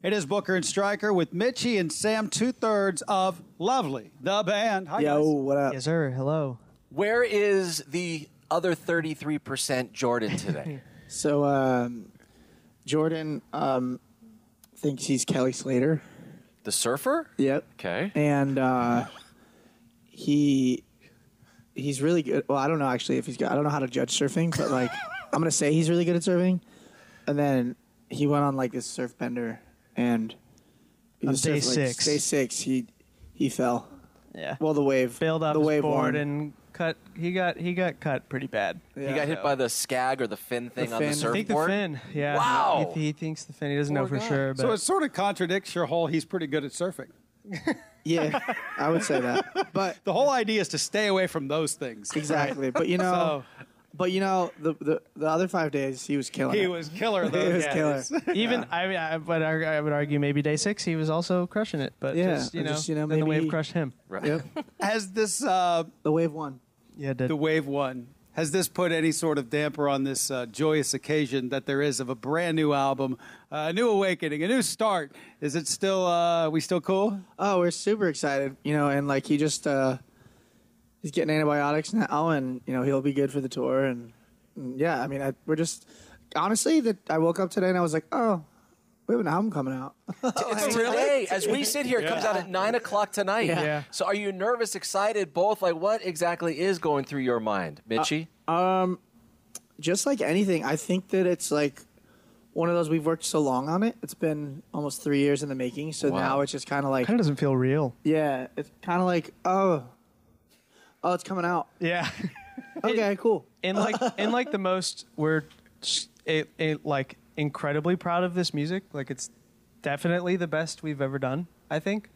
It is Booker and Stryker with Mitchy and Sam, 2/3 of Lovely, the band. Hi, Yo, guys. what up? Yes, sir. Hello. Where is the other 33% Jordan today? So, Jordan thinks he's Kelly Slater. The surfer? Yep. Okay. And he's really good. Well, I don't know actually if he's good. I don't know how to judge surfing, but like I'm gonna say he's really good at surfing. And then he went on like this surf bender, and On day 6. Day 6, he fell. Yeah. Well, the wave Bailed off the his wave board won. and cut. He got cut pretty bad. Yeah. He got hit by the skag or the fin thing on the fin. surfboard? I think the fin. Yeah. Wow. He thinks the fin. He doesn't know Poor for guy. sure. But So it sort of contradicts your whole he's pretty good at surfing. Yeah, I would say that. But The whole idea is to stay away from those things. exactly. But you know, the other 5 days he was killing. He it. was killer. He Those was days. killer. even I would argue maybe day 6 he was also crushing it. But Yeah, just, you know, then then the maybe wave crushed him. Right. Yep. Has this The wave won. Yeah. the wave one? Has this put any sort of damper on this joyous occasion that there is of a brand new album, a new awakening, a new start? Is it still? We still cool? Oh, we're super excited. You know, and like he just he's getting antibiotics now, and you know he'll be good for the tour. And yeah, I mean, we're just honestly that I woke up today and I was like, oh, we have an album coming out. It's today. As we sit here, it comes out at 9 o'clock tonight. Yeah. So are you nervous, excited, both? Like, what exactly is going through your mind, Mitchy? Just like anything, I think that it's like one of those we've worked so long on it. It's been almost 3 years in the making, so Wow. now it's just kind of like, Kind of doesn't feel real. yeah, it's kind of like, oh, it's coming out. Yeah. Okay, cool. in like the most we're like incredibly proud of this music. Like it's definitely the best we've ever done, I think.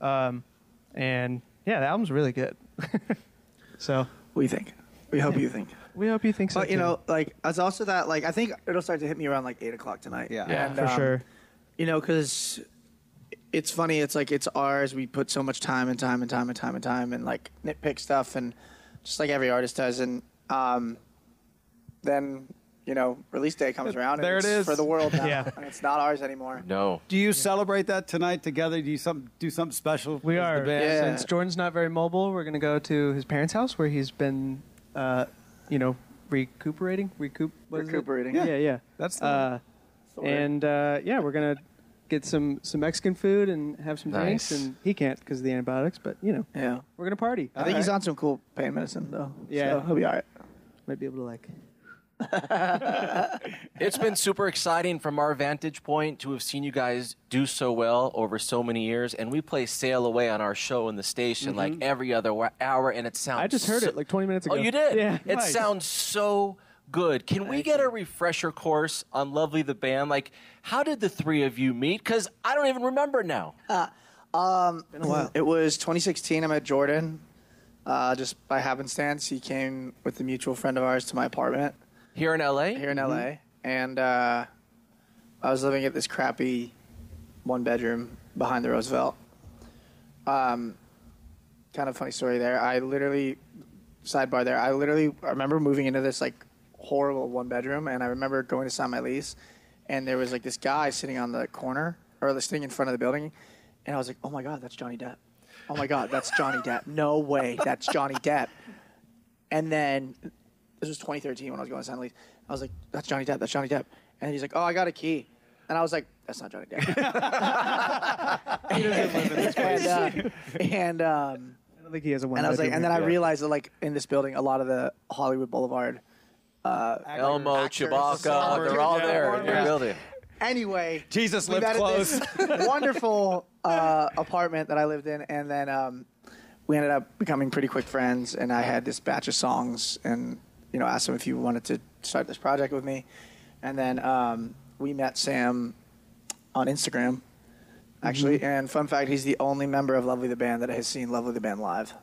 And yeah, the album's really good. So We think. We hope you think. we hope you think so. But you too. know, like it's also that like I think it'll start to hit me around like 8 o'clock tonight. Yeah. Yeah. And, for sure. You know, because it's funny. It's like it's ours. We put so much time and like nitpick stuff, and just like every artist does. And then you know, release day comes around. There and it it's is. for the world now, Yeah. and it's not ours anymore. No. Do you celebrate that tonight together? Do you do something special? We as are. the band? Yeah. Since Jordan's not very mobile, we're gonna go to his parents' house where he's been, recuperating. What is it? Recuperating. Yeah. That's the word. And we're gonna get some Mexican food and have some Nice. drinks. And he can't because of the antibiotics, but you know, Yeah. we're gonna party. I think he's on some cool pain medicine though. Yeah. So he'll be all right. Might be able to like. It's been super exciting from our vantage point to have seen you guys do so well over so many years. And we play Sail Away on our show in the station like every other hour, and it sounds I just heard it like 20 minutes ago. Oh, you did? Yeah. It Nice. sounds so good. Can we get a refresher course on Lovely the Band? Like, how did the three of you meet? Because I don't even remember now. Been a while. It was 2016. I met Jordan just by happenstance. He came with a mutual friend of ours to my apartment Here in LA? here in LA, and I was living at this crappy one-bedroom behind the Roosevelt. Kind of funny story there. Sidebar there. I remember moving into this like horrible one-bedroom, and I remember going to sign my lease, and there was like this guy sitting on the corner or sitting in front of the building, and I was like, oh my God, that's Johnny Depp. Oh my God, that's Johnny Depp. No way, that's Johnny Depp. And then this was 2013 when I was going to sign the lease. I was like, that's Johnny Depp, that's Johnny Depp. And he's like, oh, I got a key. And I was like, that's not Johnny Depp. He doesn't live in this place. and I don't think he has a one. I was like, and then I realized that like in this building, a lot of the Hollywood Boulevard Elmo, actors, Chewbacca, they're all there in your building. Anyway, Jesus we lived met at close. this wonderful apartment that I lived in, and then we ended up becoming pretty quick friends. And I had this batch of songs, and you know, asked him if he wanted to start this project with me. And then we met Sam on Instagram, actually. And fun fact, he's the only member of Lovely the Band that has seen Lovely the Band live.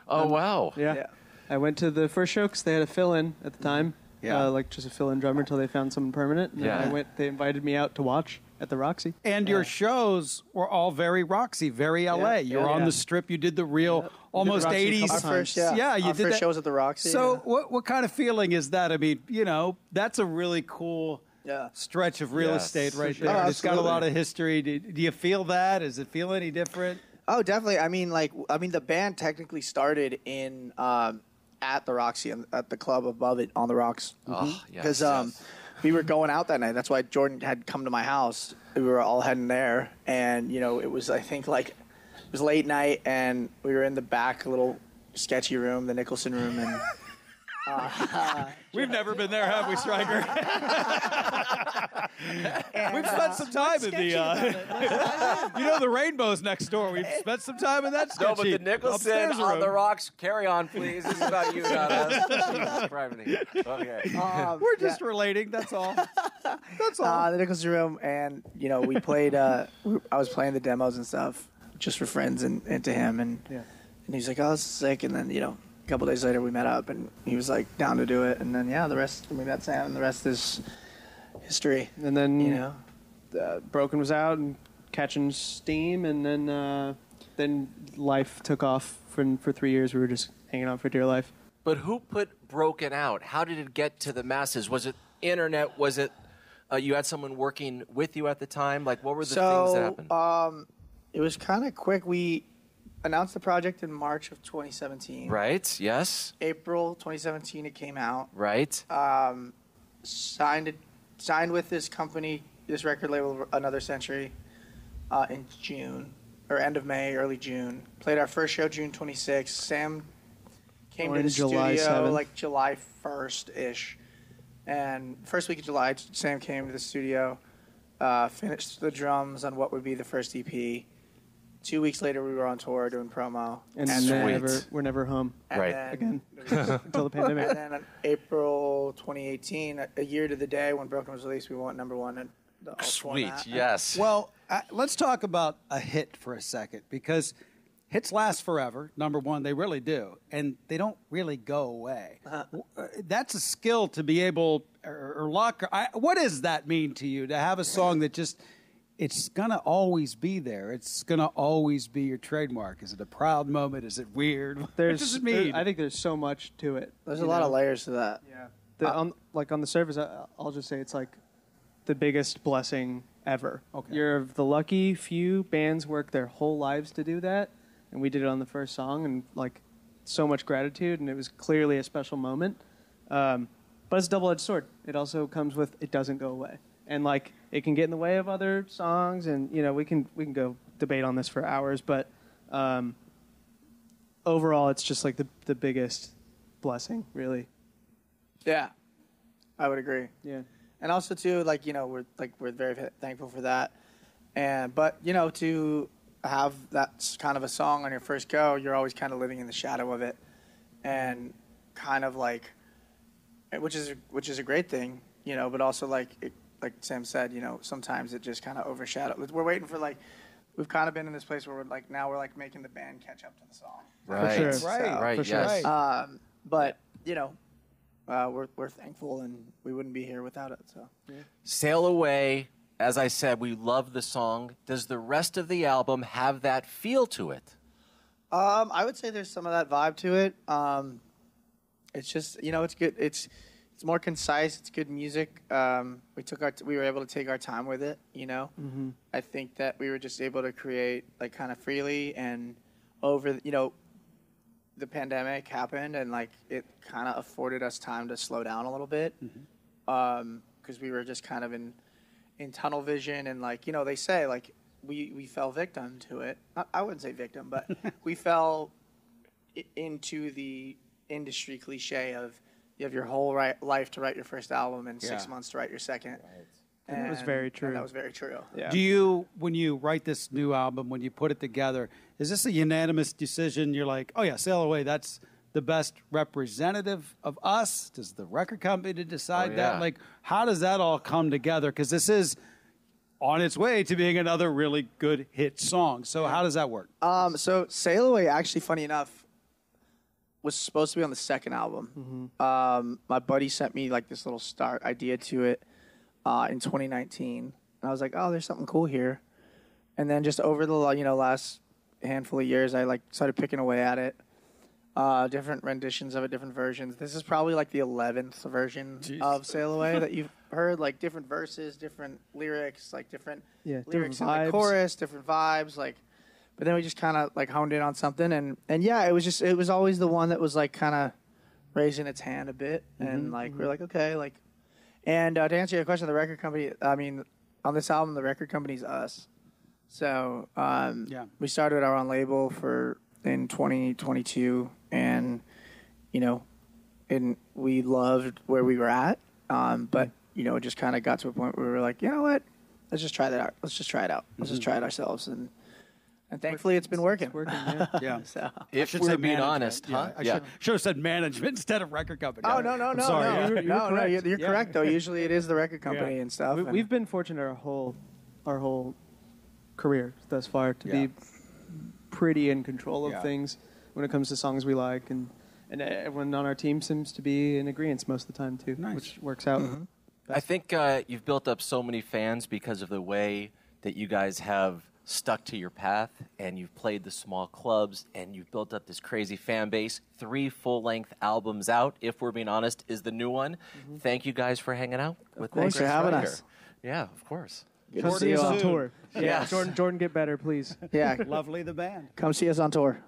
Oh, wow. Yeah. I went to the first show because they had a fill-in at the time. Yeah. Like just a fill-in drummer until they found someone permanent. And Yeah. then they invited me out to watch at the Roxy. And your shows were all very Roxy, very LA. You're on the Strip. You did the real, almost Roxy a 80s. couple Our times. first, yeah, you our did first shows at the Roxy. So yeah. what kind of feeling is that? I mean, you know, that's a really cool stretch of real estate right sure. there. Oh, It's got a absolutely. lot of history. Do you feel that? Does it feel any different? Oh, definitely. I mean, the band technically started in at the Roxy at the club above it on the rocks. Oh, yes. Because we were going out that night. That's why Jordan had come to my house. We were all heading there, and it was it was late night, and we were in the back little sketchy room, the Nicholson room, and. We've never been there, have we, Stryker? We've spent some time in the, the rainbow's next door. We've spent some time in that sketchy No, but the Nicholson upstairs on room. the rocks. Carry on, please. This is about you, not us. Jesus Christ. Okay. We're just relating. That's all. That's all. The Nicholson room, and we played. I was playing the demos and stuff just for friends and to him, and he's like, "Oh, this is sick," and then a couple days later we met up, and he was like down to do it, and then the rest we met Sam, and the rest is history. And then Broken was out and catching steam, and then life took off for 3 years. We were just hanging on for dear life. But who put Broken out? How did it get to the masses? Was it internet? Was it you had someone working with you at the time? Like, what were the things that happened? It was kind of quick. We announced the project in March of 2017. Right. Yes. April 2017, it came out. Right. Signed with this company, this record label, Another Century, in June, or end of May, early June. Played our first show June 26th. Sam came to the July studio 7th. like July 1st-ish. And first week of July, Sam came to the studio, finished the drums on what would be the first EP. 2 weeks later, we were on tour doing promo. And Sweet. we're never home And Right. then- again until the pandemic. And then on April 2018, a year to the day when Broken was released, we went number one in the alt Sweet. format. Yes. Well, let's talk about a hit for a second, because hits last forever, number one. They really do. And they don't really go away. That's a skill to be able, or luck. What does that mean to you, to have a song that just... It's going to always be there. It's going to always be your trademark. Is it a proud moment? Is it weird? What does it mean? I think there's so much to it. There's a lot of layers to that. Yeah. On the surface, I'll just say it's like the biggest blessing ever. Okay. You're the lucky few. Bands work their whole lives to do that, and we did it on the first song, and like so much gratitude, and it was clearly a special moment. But it's a double-edged sword. It also comes with it doesn't go away, and like it can get in the way of other songs, and we can go debate on this for hours, but overall, it's just like the biggest blessing, really. Yeah, I would agree. Yeah. And also too, we're very thankful for that. But to have that kind of a song on your first go, you're always kind of living in the shadow of it, and kind of which is a great thing, But also like Sam said, sometimes it just kind of overshadows. We're waiting for we've kind of been in this place where we're now we're making the band catch up to the song. Right. For sure. Right. For sure. Yes. But we're thankful, and we wouldn't be here without it. So. Sail Away. As I said, we love the song. Does the rest of the album have that feel to it? I would say there's some of that vibe to it. It's just it's good. It's more concise. It's good music. We were able to take our time with it. Mm-hmm. I think that we were just able to create kind of freely, and over the pandemic happened, and it kind of afforded us time to slow down a little bit, because we were just kind of in tunnel vision, and they say we fell victim to it. I wouldn't say victim, but we fell into the industry cliche of you have your whole life to write your first album and 6 months to write your second. Right. And it was very true. And that was very true. Yeah. Do you, when you write this new album, when you put it together, is this a unanimous decision? You're like, oh yeah, Sail Away, that's the best representative of us? Does the record company decide that? How does that all come together? Because this is on its way to being another really good hit song. So how does that work? So Sail Away, actually, funny enough, was supposed to be on the second album. Mm-hmm. My buddy sent me this little start idea to it in 2019, and I was like, "Oh, there's something cool here." And then just over the last handful of years, I started picking away at it. different renditions of it, different versions. This is probably like the 11th version of Sail Away that you've heard, like different verses, different lyrics, like different lyrics in the chorus, different vibes, like. But then we just kind of like honed in on something, and yeah, it was always the one that was like kind of raising its hand a bit, and like we're like okay, like, and to answer your question, the record company, I mean, on this album, the record company's us. So we started our own label in 2022, and and we loved where we were at, but it just kind of got to a point where we were like, you know what, let's just try that out. Let's just try it out. Let's just try it ourselves, and thankfully, it's been working. It's working, yeah. Yeah. So. If we're being honest, huh? I should have said management instead of record company. Oh, no. Sorry. You're correct, though. Usually it is the record company and stuff. We've been fortunate our whole career thus far to be pretty in control of things when it comes to songs we like. And everyone on our team seems to be in agreement most of the time, too, which works out. Mm-hmm. I think you've built up so many fans because of the way that you guys have stuck to your path, and you've played the small clubs, and you've built up this crazy fan base. 3 full-length albums out, if we're being honest, is the new one. Thank you guys for hanging out with Thanks for having Stryker. us. Yeah, of course. Come see us on tour. Yeah. Jordan, get better, please. Yeah. Lovely the band. Come see us on tour.